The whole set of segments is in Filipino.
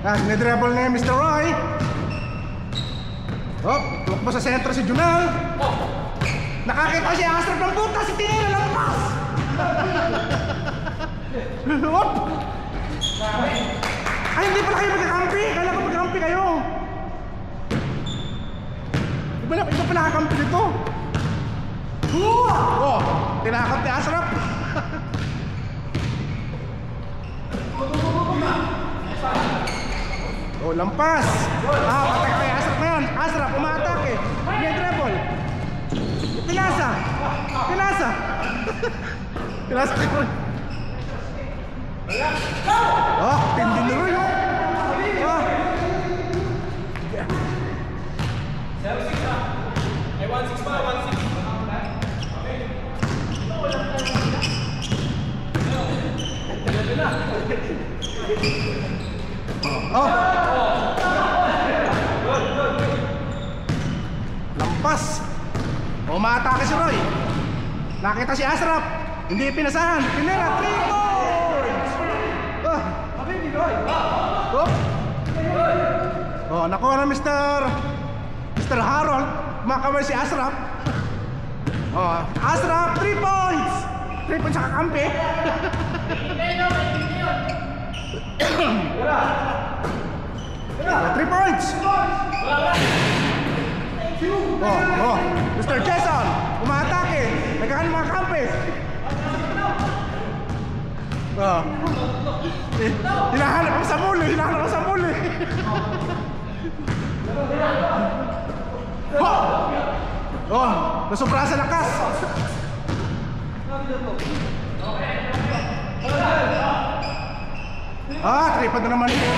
Sinidribble na yung Mr. Roy. Tumakbo sa sentro si Junal. Nakakita si Astrap ng butas, si Tingin na lampas. Ay, hindi pala kayo magkakampi. Kala ko magkakampi kayo. Iba pala kakampi dito. Tinakot ni Astrap. Lampas. Patay kay Astrap na yan. Astrap, umaatake. Yung treble. Pinasa. Pinasa kay Roy. Tindi na Roy. 1-6 lampas. Umaatake si Roy. Nakita si Astrap. Hindi pinasahan. Pinera 3 points. Nakuha na Mr. Harold. Makamay si Astrap. Astrap 3 points. 3 points sa kakampi. 3 points. Mr. Jason umaatake. Nagkakaroon mga kampi. Hinahanap ang samuli. Nasobra sa lakas. Tripod na naman ito.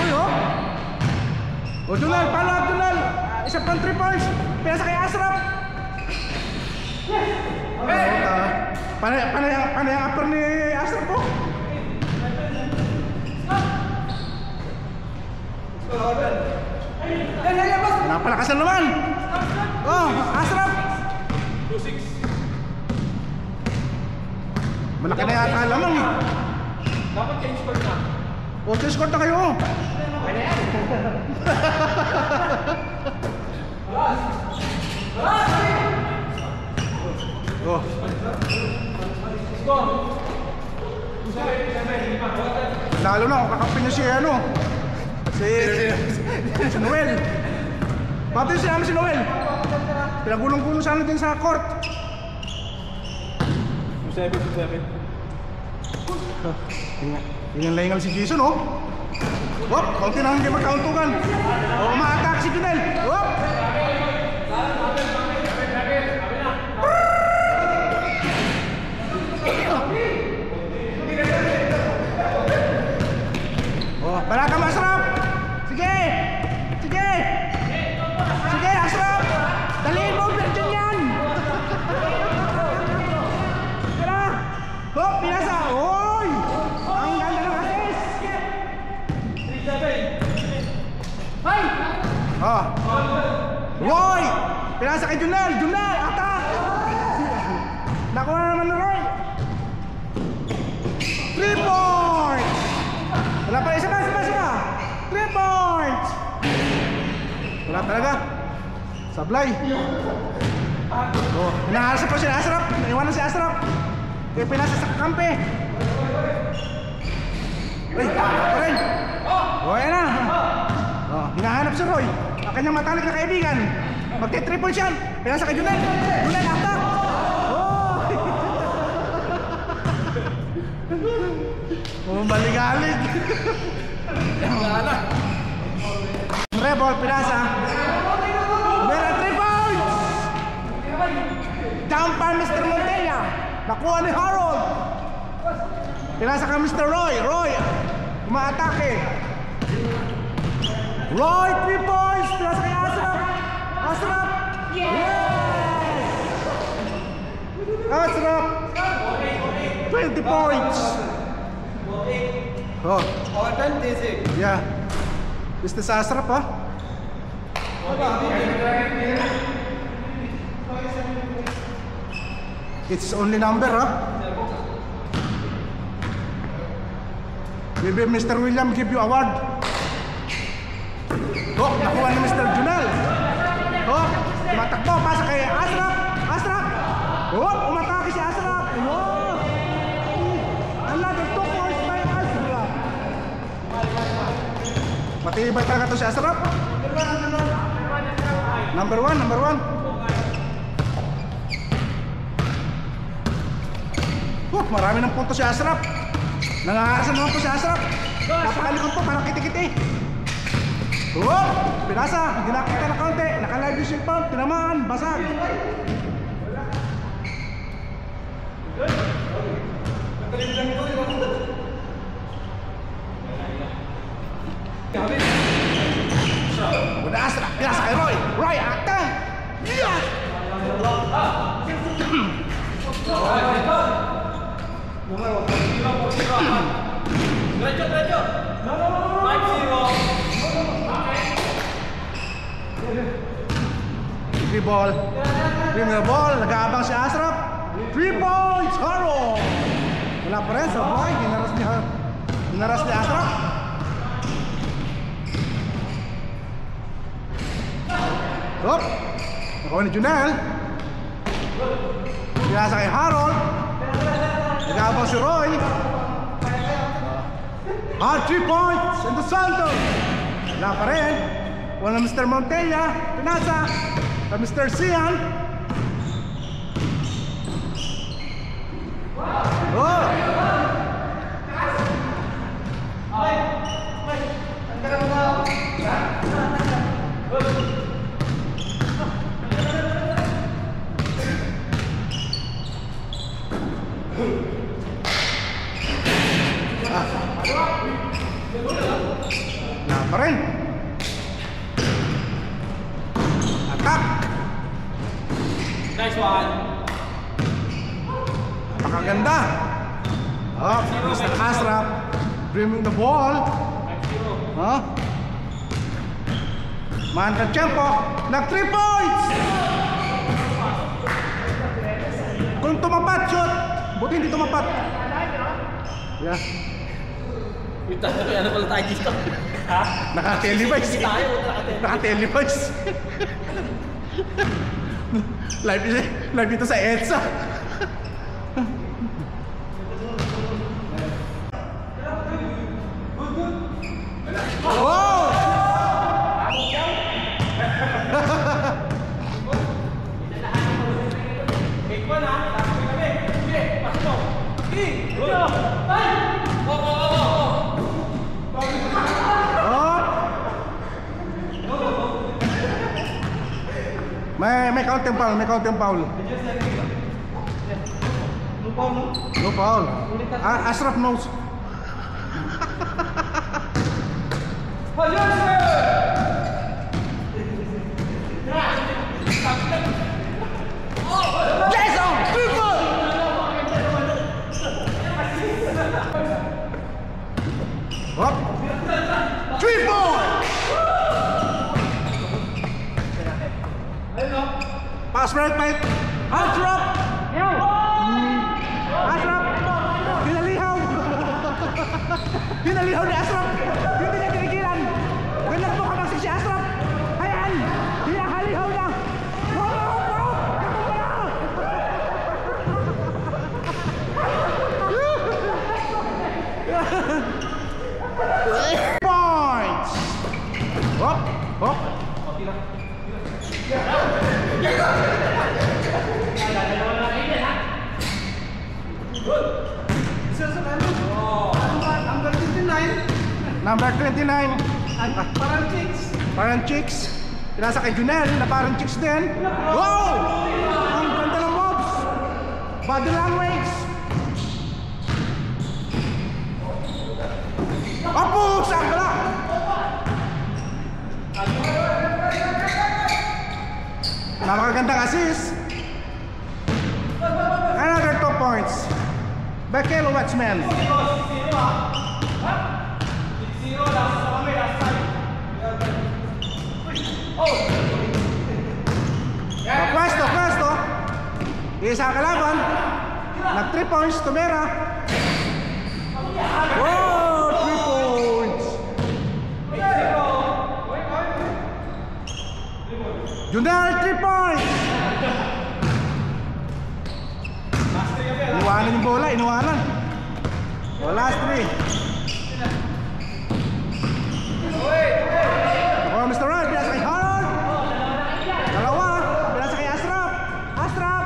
Junal, follow up Junal. Isa pang 3 points. Pinasa kay Astrap. Panay ang upper ni Astrap po. Napalakasan naman. Astrap 2-6. malaki na yata lamang eh. Dapat change court na. Change court na kayo. Lalo na kung kakampi niya si Noel. Pati si Noel. Pinagulong-gulong sana din sa court. 2-7. Hingal-hingal si Jason kaunti na hindi magkauntungan. Umaatake si Junel. Balaka mo Astrap. Sige Astrap. Daliin mo virgin yan. Pinasa. Ang ganda ng assist. 3-7. Roy. Pinasa kay Junel. Attack. Nakuha na naman ni Roy. 3 points. Wala pa, isa pa 3 points. Wala talaga. Sablay. Hinaharas pa si Astrap. Naiwanan si Astrap. Kaya pinasa sa kampe. Rin. Ayan na. Hinahanap si Roy. Ang kanyang matalik na kaibigan. Magti-3 points yan. Pinasa kay Junel. Attack. Balik-balik. Rebol, pinasa. Meron 3 points. Down pa Mr. Montella. Nakuha ni Harold. Pinasa ka Mr. Roy. Umaatake. Roy, 3 points. Pinasa kay Astrap. Yes! Astrap. 20 points. Yeah. Gusto sa Astrap It's only number Maybe Mr. William give you award. Oh, nakuha ni Mr. Junel. Oh, tumatakbo, pasa kay Asraf. Asraf. Oh, umatake si Asraf. Oh. Another 2 points by Asraf. Matibay talaga to si Asraf. Number 1, number 1. Marami ng punto si Asraf. Nangangaarasan naman po si Asraf. Napakalikot po, parang kiti-kiti. Pinasa, hindi nakita na kaunti. Naka-live yung pump, tinamaan, basag. Udah Asraf, pinasa kay Roy. Roy, akta. Yes! Diretso. 5-0. 3 ball. 3 ball. Nag-aabang si Asraf. 3 points. Haro. Wala pa rin. Sabay. Ginaras ni Asraf. Hop. Nakuha ni Junel. Pinasa kay Harold. Nag-aabang si Roy. 3 points in the center. Wala pa rin. Wala Mr. Montella. Pinasa kay Mr. Sian. Oh! Wala pa rin. Attack. Nice one. Napakaganda. Oh, Mr. Asraf dreaming the ball. 5-0. Huh? Man Kacempo nag 3 points. Kung tumapat shoot, buti hindi tumapat. Yeah. Wait, ano pala tayo dito? Ha? Naka-televise. Hindi tayo, naka-televise. Naka-televise. Live dito sa EDSA. Wow! Take one ha, tapos kami. Sige, pasok mo. Sige, good. Bye! May counting foul. No foul. Asraf knows. Jason, people. Up. 3 points. Pass right, mate. Asraf. Asraf. Pinalihaw ni Asraf. Hindi niya tinigilan. Ganyan po kabang si Asraf. Ayan. Hinahalihaw na. Points. Hop. Hop. Number 29. Parang chicks. Pinasa kay Junel na parang chicks din. Wow! Ang ganda ng moves. Body language. Apo! Saan ka na? Napakagandang assist. Another 2 points by Kelo Watchman. Pwesto. Isa kalaban. Nag 3 points, tumira. Wow, 3 points. Junel, 3 points! Iwanan yung bola, inuwanan. O, last 3. O, Mr. Ron, pinasa kay Harold. Dalawa, pinasa kay Asraf. Asraf!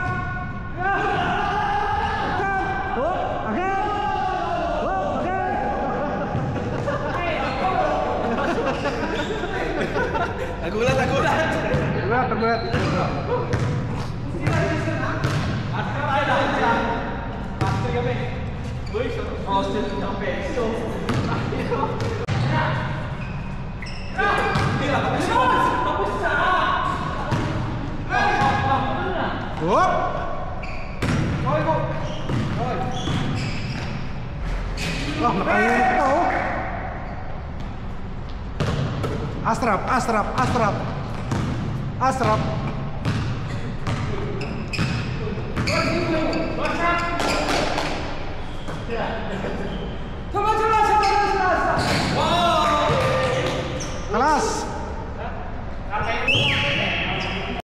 Oh, again! Oh, again! Nagulat, nagulat. Nagulat, nagulat. Hop! Wah, nakainit ka oh. Asraf, Asraf, Asraf. Asraf.